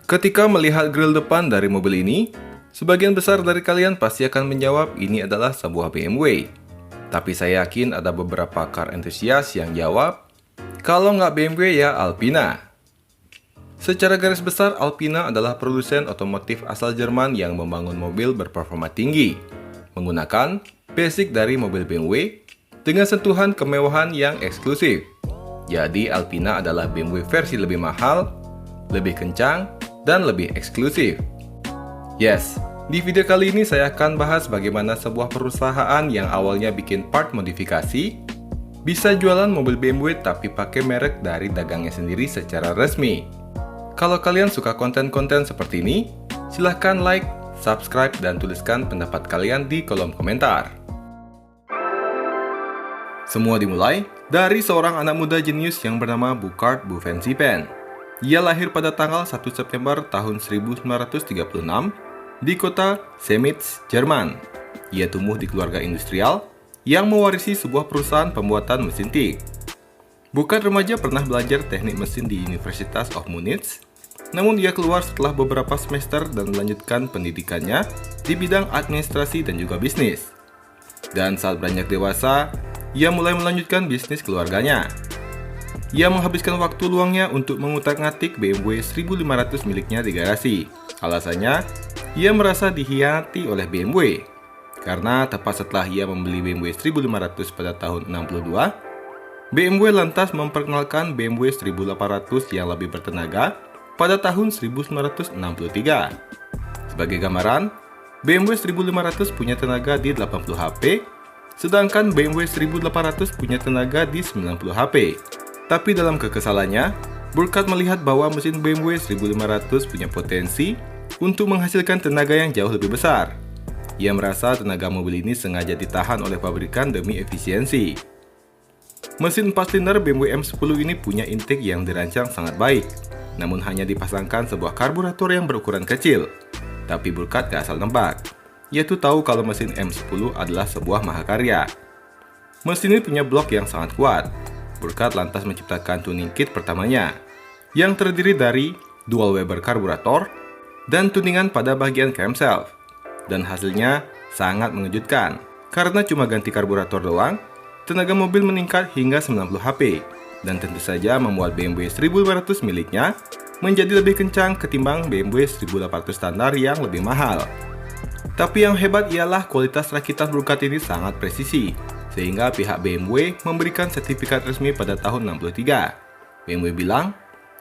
Ketika melihat grill depan dari mobil ini, sebagian besar dari kalian pasti akan menjawab ini adalah sebuah BMW. Tapi saya yakin ada beberapa car enthusiast yang jawab, kalau nggak BMW ya Alpina. Secara garis besar, Alpina adalah produsen otomotif asal Jerman yang membangun mobil berperforma tinggi, menggunakan basic dari mobil BMW dengan sentuhan kemewahan yang eksklusif. Jadi Alpina adalah BMW versi lebih mahal, lebih kencang, dan lebih eksklusif. Yes, di video kali ini saya akan bahas bagaimana sebuah perusahaan yang awalnya bikin part modifikasi bisa jualan mobil BMW tapi pakai merek dari dagangnya sendiri secara resmi. Kalau kalian suka konten-konten seperti ini, silahkan like, subscribe, dan tuliskan pendapat kalian di kolom komentar. Semua dimulai dari seorang anak muda jenius yang bernama Burkhard Buvensipen. Ia lahir pada tanggal 1 September tahun 1936 di kota Chemnitz, Jerman. Ia tumbuh di keluarga industrial yang mewarisi sebuah perusahaan pembuatan mesin tik. Burkhard remaja pernah belajar teknik mesin di Universitas of Munich, namun ia keluar setelah beberapa semester dan melanjutkan pendidikannya di bidang administrasi dan juga bisnis. Dan saat beranjak dewasa, ia mulai melanjutkan bisnis keluarganya. Ia menghabiskan waktu luangnya untuk mengutak-ngatik BMW 1500 miliknya di garasi. Alasannya, ia merasa dikhianati oleh BMW. Karena tepat setelah ia membeli BMW 1500 pada tahun 62, BMW lantas memperkenalkan BMW 1800 yang lebih bertenaga pada tahun 1963. Sebagai gambaran, BMW 1500 punya tenaga di 80 HP, sedangkan BMW 1800 punya tenaga di 90 HP. Tapi dalam kekesalannya, Burkhard melihat bahwa mesin BMW 1500 punya potensi untuk menghasilkan tenaga yang jauh lebih besar. Ia merasa tenaga mobil ini sengaja ditahan oleh pabrikan demi efisiensi. Mesin 4 silinder BMW M10 ini punya intake yang dirancang sangat baik, namun hanya dipasangkan sebuah karburator yang berukuran kecil. Tapi Burkhard gak asal nebak. Ia tuh tahu kalau mesin M10 adalah sebuah mahakarya. Mesin ini punya blok yang sangat kuat. Burkhard lantas menciptakan tuning kit pertamanya, yang terdiri dari dual Weber karburator dan tuningan pada bagian camshaft. Dan hasilnya sangat mengejutkan, karena cuma ganti karburator doang, tenaga mobil meningkat hingga 90 HP, dan tentu saja membuat BMW 1500 miliknya menjadi lebih kencang ketimbang BMW 1800 standar yang lebih mahal. Tapi yang hebat ialah kualitas rakitan Burkhard ini sangat presisi, sehingga pihak BMW memberikan sertifikat resmi pada tahun 63. BMW bilang,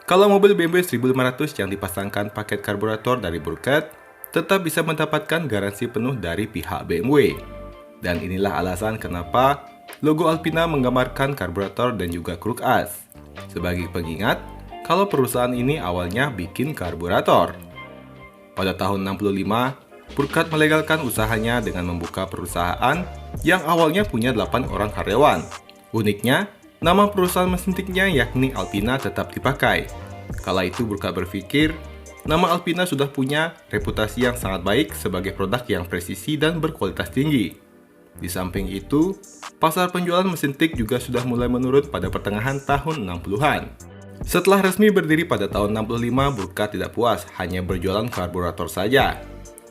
kalau mobil BMW 1500 yang dipasangkan paket karburator dari Burkhard tetap bisa mendapatkan garansi penuh dari pihak BMW. Dan inilah alasan kenapa logo Alpina menggambarkan karburator dan juga kruk as. Sebagai pengingat, kalau perusahaan ini awalnya bikin karburator. Pada tahun 65, Burkhard melegalkan usahanya dengan membuka perusahaan yang awalnya punya 8 orang karyawan. Uniknya, nama perusahaan mesin tiknya yakni Alpina tetap dipakai. Kala itu Burkhard berpikir, nama Alpina sudah punya reputasi yang sangat baik sebagai produk yang presisi dan berkualitas tinggi. Di samping itu, pasar penjualan mesin tik juga sudah mulai menurun pada pertengahan tahun 60-an. Setelah resmi berdiri pada tahun 65, Burkhard tidak puas hanya berjualan karburator saja.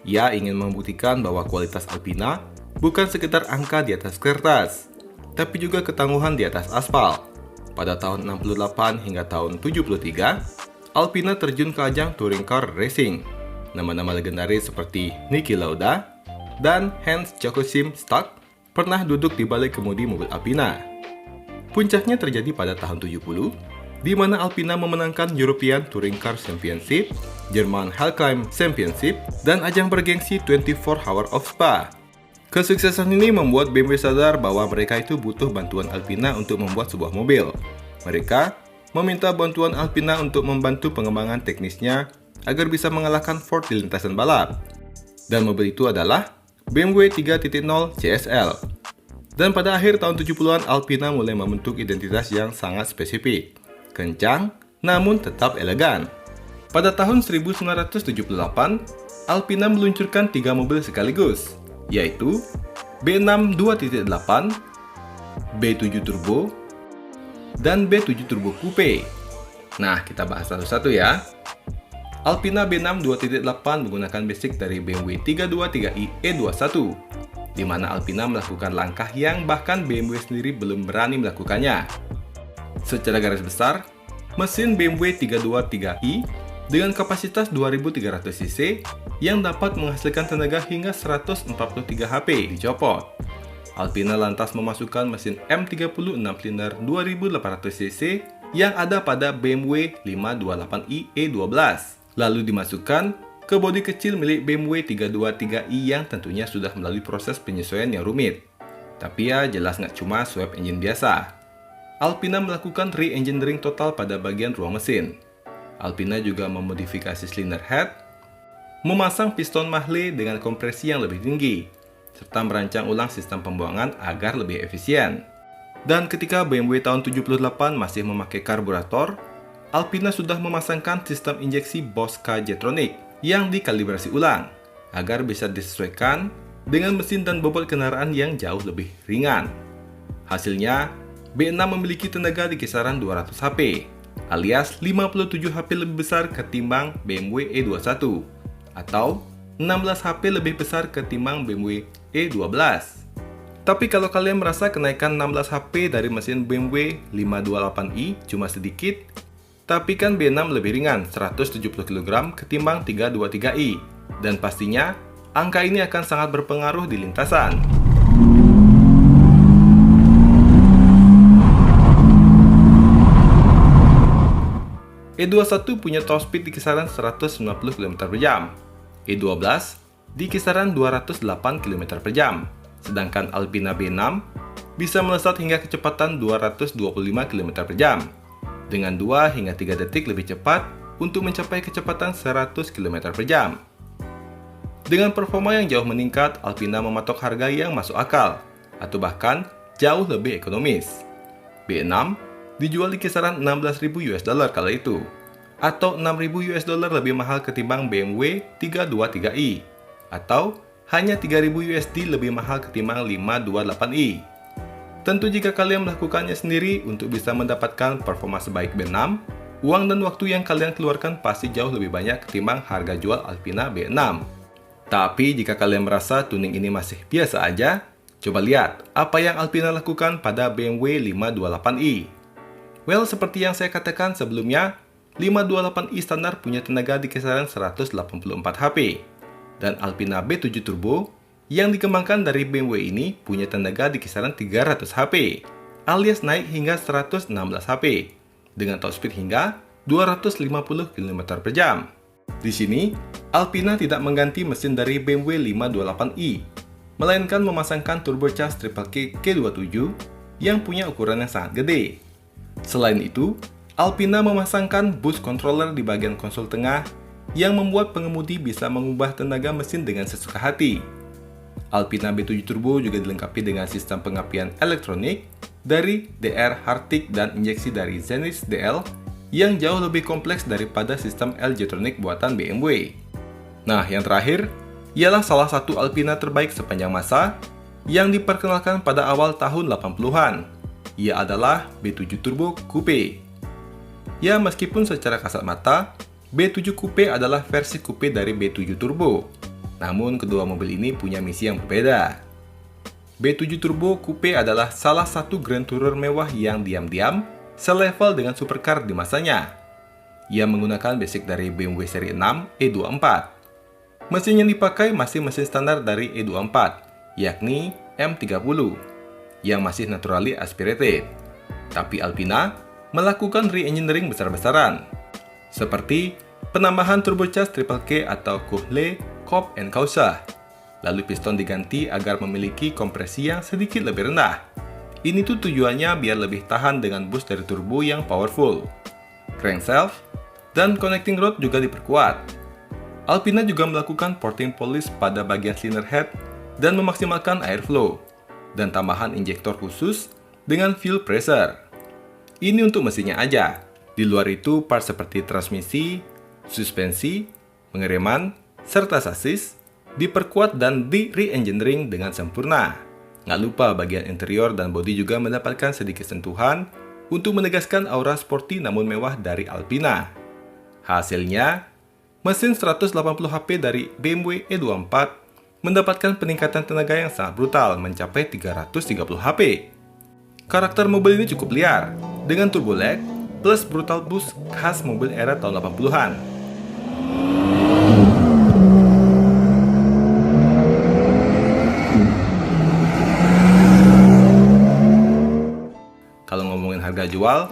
Ia ingin membuktikan bahwa kualitas Alpina bukan sekedar angka di atas kertas, tapi juga ketangguhan di atas aspal. Pada tahun 68 hingga tahun 73, Alpina terjun ke ajang touring car racing. Nama-nama legendaris seperti Niki Lauda dan Hans Joachim Stuck pernah duduk di balik kemudi mobil Alpina. Puncaknya terjadi pada tahun 70, di mana Alpina memenangkan European Touring Car Championship, German Hellclimb Championship, dan ajang bergengsi 24 Hour of Spa. Kesuksesan ini membuat BMW sadar bahwa mereka itu butuh bantuan Alpina untuk membuat sebuah mobil. Mereka meminta bantuan Alpina untuk membantu pengembangan teknisnya agar bisa mengalahkan Ford di lintasan balap. Dan mobil itu adalah BMW 3.0 CSL. Dan pada akhir tahun 70-an, Alpina mulai membentuk identitas yang sangat spesifik. Kencang, namun tetap elegan. Pada tahun 1978, Alpina meluncurkan 3 mobil sekaligus, yaitu B6 2.8, B7 Turbo, dan B7 Turbo Coupe. Nah, kita bahas satu-satu ya. Alpina B6 2.8 menggunakan basic dari BMW 323i E21, di mana Alpina melakukan langkah yang bahkan BMW sendiri belum berani melakukannya. Secara garis besar, mesin BMW 323i dengan kapasitas 2300 cc yang dapat menghasilkan tenaga hingga 143 HP dicopot. Alpina lantas memasukkan mesin M36 silinder 2800 cc yang ada pada BMW 528i E12. Lalu dimasukkan ke bodi kecil milik BMW 323i yang tentunya sudah melalui proses penyesuaian yang rumit. Tapi ya jelas nggak cuma swap engine biasa. Alpina melakukan re-engineering total pada bagian ruang mesin. Alpina juga memodifikasi cylinder head, memasang piston Mahle dengan kompresi yang lebih tinggi, serta merancang ulang sistem pembuangan agar lebih efisien. Dan ketika BMW tahun 78 masih memakai karburator, Alpina sudah memasangkan sistem injeksi Bosch K-Jetronic yang dikalibrasi ulang agar bisa disesuaikan dengan mesin dan bobot kendaraan yang jauh lebih ringan. Hasilnya, B6 memiliki tenaga di kisaran 200 HP, alias 57 HP lebih besar ketimbang BMW E21, atau 16 HP lebih besar ketimbang BMW E12. Tapi kalau kalian merasa kenaikan 16 HP dari mesin BMW 528i cuma sedikit, tapi kan B6 lebih ringan 170 kg ketimbang 323i, dan pastinya angka ini akan sangat berpengaruh di lintasan. E21 punya top speed di kisaran 190 km/jam, E12 di kisaran 208 km/jam, sedangkan Alpina B6 bisa melesat hingga kecepatan 225 km/jam, dengan 2 hingga 3 detik lebih cepat untuk mencapai kecepatan 100 km/jam. Dengan performa yang jauh meningkat, Alpina mematok harga yang masuk akal, atau bahkan jauh lebih ekonomis. B6 dijual di kisaran $16.000 kala itu, atau $6.000 lebih mahal ketimbang BMW 323i, atau hanya $3.000 lebih mahal ketimbang 528i. Tentu jika kalian melakukannya sendiri untuk bisa mendapatkan performa sebaik B6, uang dan waktu yang kalian keluarkan pasti jauh lebih banyak ketimbang harga jual Alpina B6. Tapi jika kalian merasa tuning ini masih biasa aja, coba lihat apa yang Alpina lakukan pada BMW 528i. Well, seperti yang saya katakan sebelumnya, 528i standar punya tenaga di kisaran 184 HP, dan Alpina B7 Turbo yang dikembangkan dari BMW ini punya tenaga di kisaran 300 HP, alias naik hingga 116 HP, dengan top speed hingga 250 km/jam. Di sini, Alpina tidak mengganti mesin dari BMW 528i, melainkan memasangkan turbocharged Triple K K27 yang punya ukuran yang sangat gede. Selain itu, Alpina memasangkan boost controller di bagian konsol tengah yang membuat pengemudi bisa mengubah tenaga mesin dengan sesuka hati. Alpina B7 Turbo juga dilengkapi dengan sistem pengapian elektronik dari DR Hartic dan injeksi dari Zenith DL yang jauh lebih kompleks daripada sistem L-Jetronic buatan BMW. Nah, yang terakhir ialah salah satu Alpina terbaik sepanjang masa yang diperkenalkan pada awal tahun 80-an. Ia adalah B7 Turbo Coupe. Ya, meskipun secara kasat mata, B7 Coupe adalah versi coupe dari B7 Turbo, namun kedua mobil ini punya misi yang berbeda. B7 Turbo Coupe adalah salah satu Grand Tourer mewah yang diam-diam selevel dengan supercar di masanya. Ia menggunakan basic dari BMW seri 6 E24. Mesin yang dipakai masih mesin standar dari E24, yakni M30, yang masih naturally aspirated. Tapi Alpina melakukan re-engineering besar-besaran, seperti penambahan turbocharged Triple K atau Kohle Kop and Kausa. Lalu piston diganti agar memiliki kompresi yang sedikit lebih rendah. Ini tuh tujuannya biar lebih tahan dengan boost dari turbo yang powerful. Crankshaft dan connecting rod juga diperkuat. Alpina juga melakukan porting polish pada bagian cylinder head dan memaksimalkan airflow, dan tambahan injektor khusus dengan fuel pressure. Ini untuk mesinnya aja. Di luar itu, part seperti transmisi, suspensi, pengereman, serta sasis diperkuat dan di re-engineering dengan sempurna. Nggak lupa bagian interior dan bodi juga mendapatkan sedikit sentuhan untuk menegaskan aura sporty namun mewah dari Alpina. Hasilnya, Mesin 180 HP dari BMW E24 mendapatkan peningkatan tenaga yang sangat brutal mencapai 330 HP. Karakter mobil ini cukup liar, dengan turbo lag plus brutal boost khas mobil era tahun 80-an. Kalau ngomongin harga jual,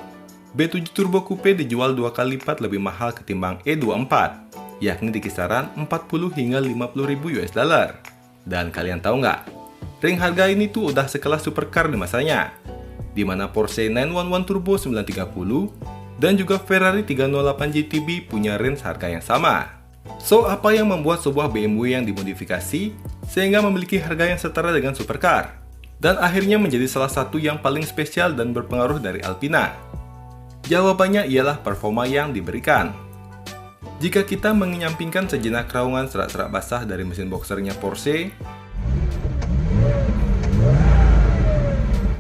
B7 Turbo Coupe dijual 2 kali lipat lebih mahal ketimbang E24, yakni di kisaran 40 hingga 50 ribu US dollar. Dan kalian tahu nggak, ring harga ini tuh udah sekelas supercar di masanya, di mana Porsche 911 Turbo 930 dan juga Ferrari 308 GTB punya range harga yang sama. So, apa yang membuat sebuah BMW yang dimodifikasi sehingga memiliki harga yang setara dengan supercar, dan akhirnya menjadi salah satu yang paling spesial dan berpengaruh dari Alpina? Jawabannya ialah performa yang diberikan. Jika kita menyampingkan sejenak raungan serak-serak basah dari mesin boxernya Porsche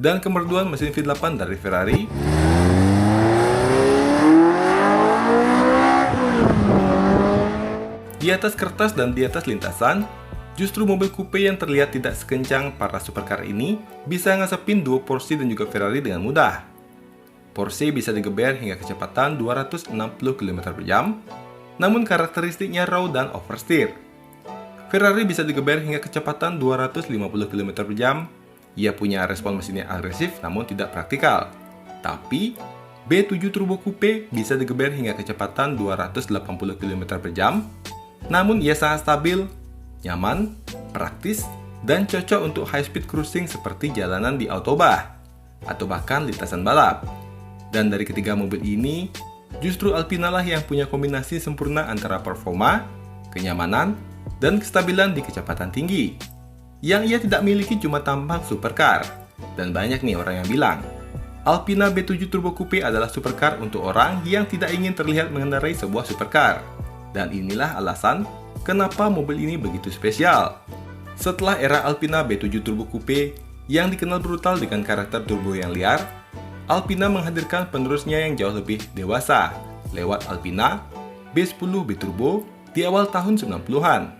dan kemerduan mesin V8 dari Ferrari, di atas kertas dan di atas lintasan, justru mobil coupe yang terlihat tidak sekencang para supercar ini bisa ngasepin duo Porsche dan juga Ferrari dengan mudah. Porsche bisa digeber hingga kecepatan 260 km/jam, namun karakteristiknya raw dan oversteer. Ferrari bisa digeber hingga kecepatan 250 km/jam. Ia punya respon mesin yang agresif namun tidak praktikal. Tapi, B7 Turbo Coupe bisa digeber hingga kecepatan 280 km/jam, namun ia sangat stabil, nyaman, praktis, dan cocok untuk high-speed cruising seperti jalanan di autobahn, atau bahkan lintasan balap. Dan dari ketiga mobil ini, justru Alpina lah yang punya kombinasi sempurna antara performa, kenyamanan, dan kestabilan di kecepatan tinggi. Yang ia tidak miliki cuma tampang supercar. Dan banyak nih orang yang bilang, Alpina B7 Turbo Coupe adalah supercar untuk orang yang tidak ingin terlihat mengendarai sebuah supercar. Dan inilah alasan kenapa mobil ini begitu spesial. Setelah era Alpina B7 Turbo Coupe yang dikenal brutal dengan karakter turbo yang liar, Alpina menghadirkan penerusnya yang jauh lebih dewasa lewat Alpina B10 B-Turbo di awal tahun 90-an.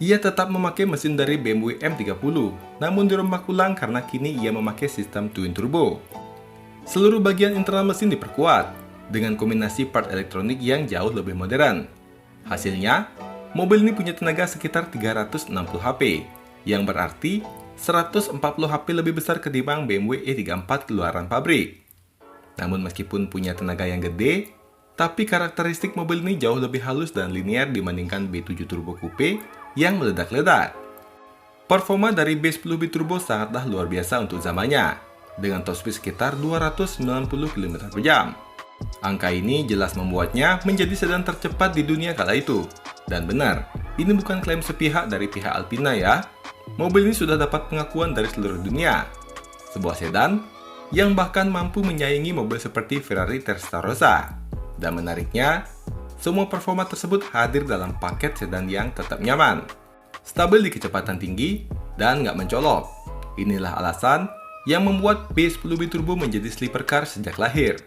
Ia tetap memakai mesin dari BMW M30, namun dirombak ulang karena kini ia memakai sistem twin turbo. Seluruh bagian internal mesin diperkuat dengan kombinasi part elektronik yang jauh lebih modern. Hasilnya, mobil ini punya tenaga sekitar 360 HP, yang berarti 140 HP lebih besar ketimbang BMW E34 keluaran pabrik. Namun meskipun punya tenaga yang gede, tapi karakteristik mobil ini jauh lebih halus dan linear dibandingkan B7 Turbo Coupe yang meledak-ledak. Performa dari B10 B-Turbo sangatlah luar biasa untuk zamannya, dengan top speed sekitar 290 km/jam. Angka ini jelas membuatnya menjadi sedan tercepat di dunia kala itu. Dan benar, ini bukan klaim sepihak dari pihak Alpina ya. Mobil ini sudah dapat pengakuan dari seluruh dunia. Sebuah sedan yang bahkan mampu menyaingi mobil seperti Ferrari Testarossa. Dan menariknya, semua performa tersebut hadir dalam paket sedan yang tetap nyaman, stabil di kecepatan tinggi, dan nggak mencolok. Inilah alasan yang membuat B10 B-Turbo menjadi sleeper car sejak lahir.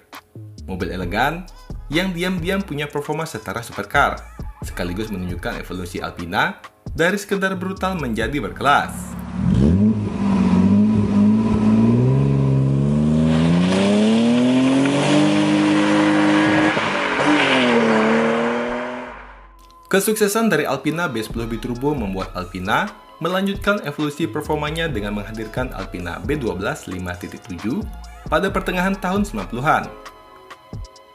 Mobil elegan yang diam-diam punya performa setara supercar, sekaligus menunjukkan evolusi Alpina dari sekedar brutal menjadi berkelas. Kesuksesan dari Alpina B10 B-Turbo membuat Alpina melanjutkan evolusi performanya dengan menghadirkan Alpina B12 5.7 pada pertengahan tahun 90-an.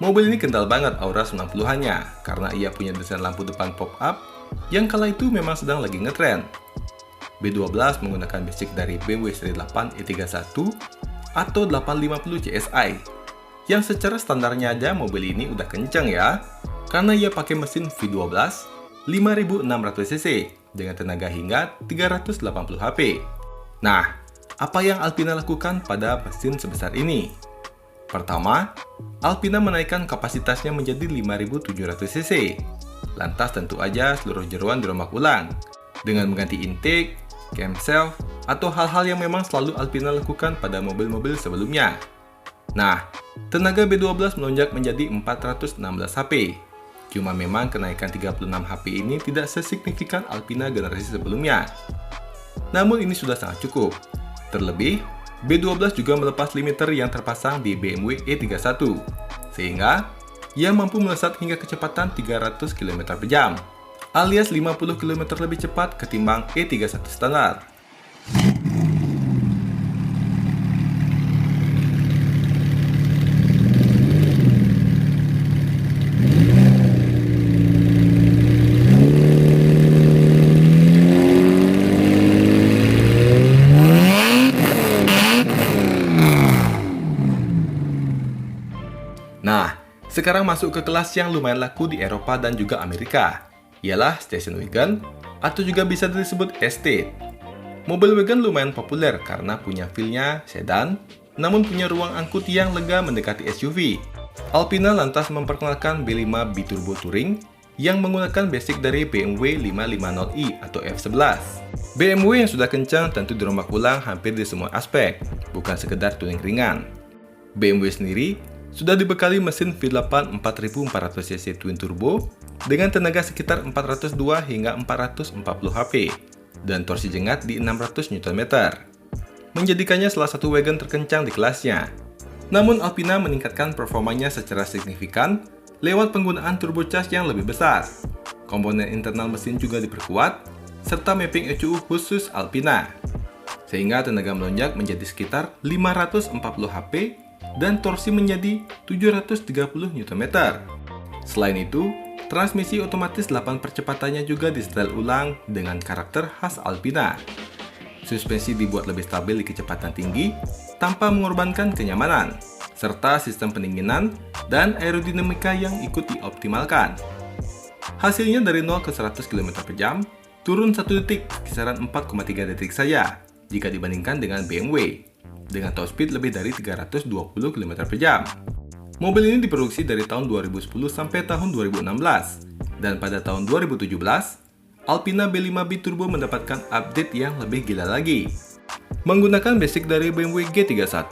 Mobil ini kental banget aura 90-annya karena ia punya desain lampu depan pop-up yang kala itu memang sedang lagi ngetren. B12 menggunakan basic dari BMW seri 8 E31 atau 850 CSI, yang secara standarnya aja mobil ini udah kenceng ya, karena ia pakai mesin V12 5600cc dengan tenaga hingga 380 HP. Nah, apa yang Alpina lakukan pada mesin sebesar ini? Pertama, Alpina menaikkan kapasitasnya menjadi 5700cc. Lantas tentu aja seluruh jeroan dirombak ulang dengan mengganti intake, camshaft, atau hal-hal yang memang selalu Alpina lakukan pada mobil-mobil sebelumnya. Nah, tenaga B12 melonjak menjadi 416 HP. Cuma memang kenaikan 36 HP ini tidak sesignifikan Alpina generasi sebelumnya. Namun ini sudah sangat cukup. Terlebih, B12 juga melepas limiter yang terpasang di BMW E31, sehingga ia mampu melesat hingga kecepatan 300 km per jam, alias 50 km lebih cepat ketimbang E31 standar. Nah, sekarang masuk ke kelas yang lumayan laku di Eropa dan juga Amerika, ialah station wagon atau juga bisa disebut estate. Mobil wagon lumayan populer karena punya feel-nya sedan, namun punya ruang angkut yang lega mendekati SUV. Alpina lantas memperkenalkan B5 Biturbo Touring yang menggunakan basic dari BMW 550i atau F11. BMW yang sudah kencang tentu dirombak ulang hampir di semua aspek, bukan sekedar tuning ringan. BMW sendiri sudah dibekali mesin V8 4400cc twin turbo dengan tenaga sekitar 402 hingga 440 HP dan torsi jengat di 600 Nm, menjadikannya salah satu wagon terkencang di kelasnya. Namun Alpina meningkatkan performanya secara signifikan lewat penggunaan turbocharge yang lebih besar. Komponen internal mesin juga diperkuat, serta mapping ECU khusus Alpina, sehingga tenaga melonjak menjadi sekitar 540 HP dan torsi menjadi 730 Nm. Selain itu, transmisi otomatis 8 percepatannya juga disetel ulang dengan karakter khas Alpina. Suspensi dibuat lebih stabil di kecepatan tinggi tanpa mengorbankan kenyamanan, serta sistem pendinginan dan aerodinamika yang ikut dioptimalkan. Hasilnya dari 0 ke 100 km per jam turun 1 detik kisaran 4,3 detik saja jika dibandingkan dengan BMW dengan top speed lebih dari 320 km per jam. Mobil ini diproduksi dari tahun 2010 sampai tahun 2016, dan pada tahun 2017, Alpina B5 Biturbo mendapatkan update yang lebih gila lagi. Menggunakan basic dari BMW G31,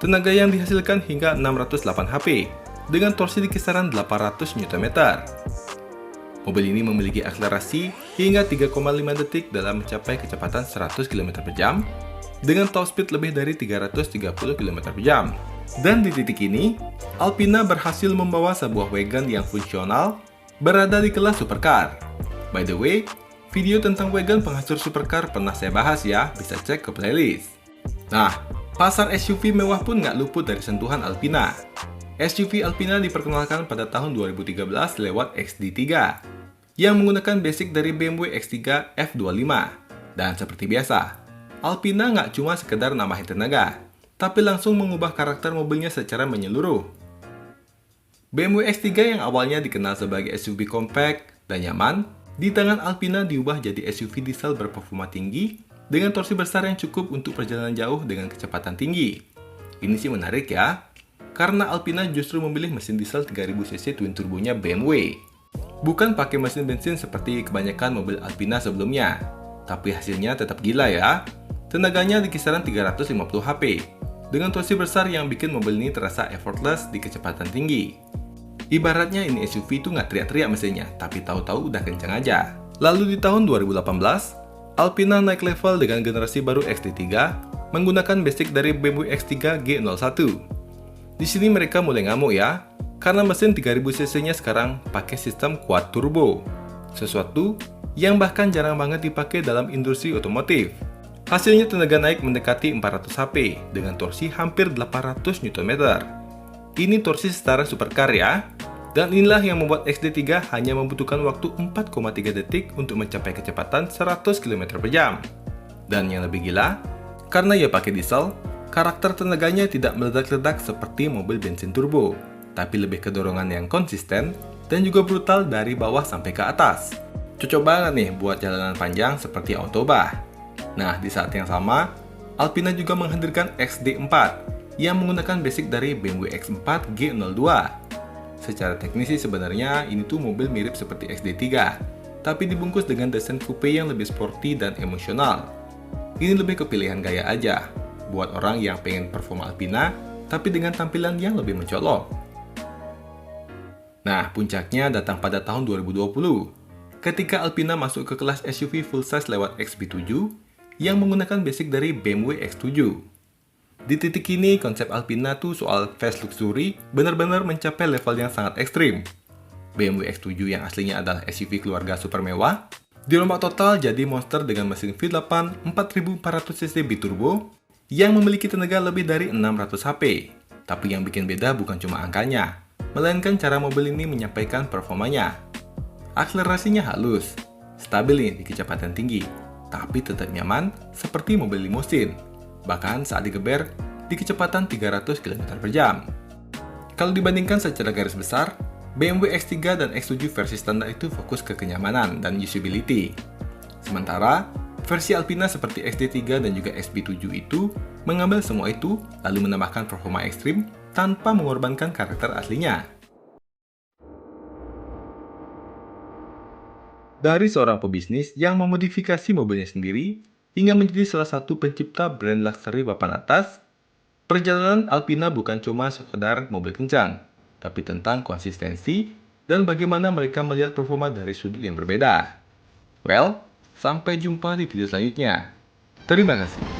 tenaga yang dihasilkan hingga 608 HP, dengan torsi di kisaran 800 Nm. Mobil ini memiliki akselerasi hingga 3,5 detik dalam mencapai kecepatan 100 km per jam, dengan top speed lebih dari 330 km per jam. Dan di titik ini, Alpina berhasil membawa sebuah wagon yang fungsional berada di kelas supercar. By the way, video tentang wagon penghancur supercar pernah saya bahas ya, bisa cek ke playlist. Nah, pasar SUV mewah pun nggak luput dari sentuhan Alpina. SUV Alpina diperkenalkan pada tahun 2013 lewat XD3, yang menggunakan basic dari BMW X3 F25. Dan seperti biasa, Alpina nggak cuma sekedar nambahin tenaga, tapi langsung mengubah karakter mobilnya secara menyeluruh. BMW X3 yang awalnya dikenal sebagai SUV compact dan nyaman, di tangan Alpina diubah jadi SUV diesel berperforma tinggi dengan torsi besar yang cukup untuk perjalanan jauh dengan kecepatan tinggi. Ini sih menarik ya, karena Alpina justru memilih mesin diesel 3000cc twin turbonya BMW. Bukan pakai mesin bensin seperti kebanyakan mobil Alpina sebelumnya, tapi hasilnya tetap gila ya. Tenaganya di kisaran 350 HP, dengan torsi besar yang bikin mobil ini terasa effortless di kecepatan tinggi. Ibaratnya ini SUV itu nggak teriak-teriak mesinnya, tapi tahu-tahu udah kencang aja. Lalu di tahun 2018, Alpina naik level dengan generasi baru XT3, menggunakan basic dari BMW X3 G01. Di sini mereka mulai ngamuk ya, karena mesin 3000cc-nya sekarang pakai sistem quad turbo, sesuatu yang bahkan jarang banget dipakai dalam industri otomotif. Hasilnya tenaga naik mendekati 400 HP dengan torsi hampir 800 Nm. Ini torsi setara supercar ya. Dan inilah yang membuat XD3 hanya membutuhkan waktu 4,3 detik untuk mencapai kecepatan 100 km per jam. Dan yang lebih gila, karena ia pakai diesel, karakter tenaganya tidak meledak-ledak seperti mobil bensin turbo, tapi lebih ke dorongan yang konsisten dan juga brutal dari bawah sampai ke atas. Cocok banget nih buat jalanan panjang seperti autobah. Nah, di saat yang sama, Alpina juga menghadirkan XD4 yang menggunakan basic dari BMW X4 G02. Secara teknis sih sebenarnya ini tuh mobil mirip seperti XD3, tapi dibungkus dengan desain coupe yang lebih sporty dan emosional. Ini lebih ke pilihan gaya aja, buat orang yang pengen performa Alpina, tapi dengan tampilan yang lebih mencolok. Nah, puncaknya datang pada tahun 2020, ketika Alpina masuk ke kelas SUV full size lewat XB7 yang menggunakan basic dari BMW X7. Di titik ini, konsep Alpina tuh soal fast luxury benar-benar mencapai level yang sangat ekstrim. BMW X7 yang aslinya adalah SUV keluarga super mewah, dirombak total jadi monster dengan mesin V8 4400cc biturbo yang memiliki tenaga lebih dari 600 HP. Tapi yang bikin beda bukan cuma angkanya, melainkan cara mobil ini menyampaikan performanya. Akselerasinya halus, stabil nih di kecepatan tinggi, tapi tetap nyaman seperti mobil limusin. Bahkan saat digeber di kecepatan 300 km per jam. Kalau dibandingkan secara garis besar, BMW X3 dan X7 versi standar itu fokus ke kenyamanan dan usability. Sementara, versi Alpina seperti XT3 dan juga XB7 itu mengambil semua itu lalu menambahkan performa ekstrim tanpa mengorbankan karakter aslinya. Dari seorang pebisnis yang memodifikasi mobilnya sendiri, hingga menjadi salah satu pencipta brand luxury papan atas, perjalanan Alpina bukan cuma sekedar mobil kencang, tapi tentang konsistensi dan bagaimana mereka melihat performa dari sudut yang berbeda. Well, sampai jumpa di video selanjutnya. Terima kasih.